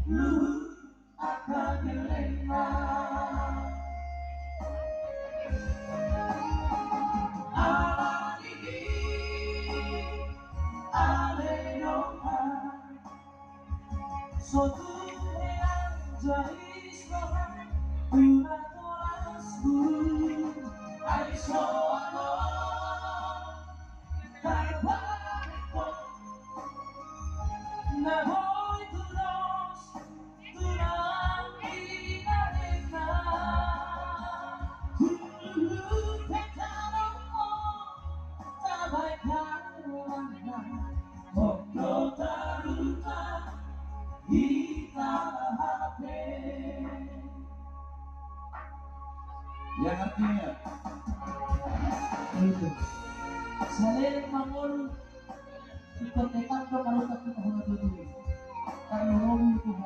luhur akagelena ala ini alenoha suatu yang jadi semangat unatolas buru aisoano karbaneko nahoy tulos tulang inareka hulu petanong mo tabay karuana hokno taruta hitahape yang artinya itu selain mangol ikut tetap ke malutak kita mengatutui karena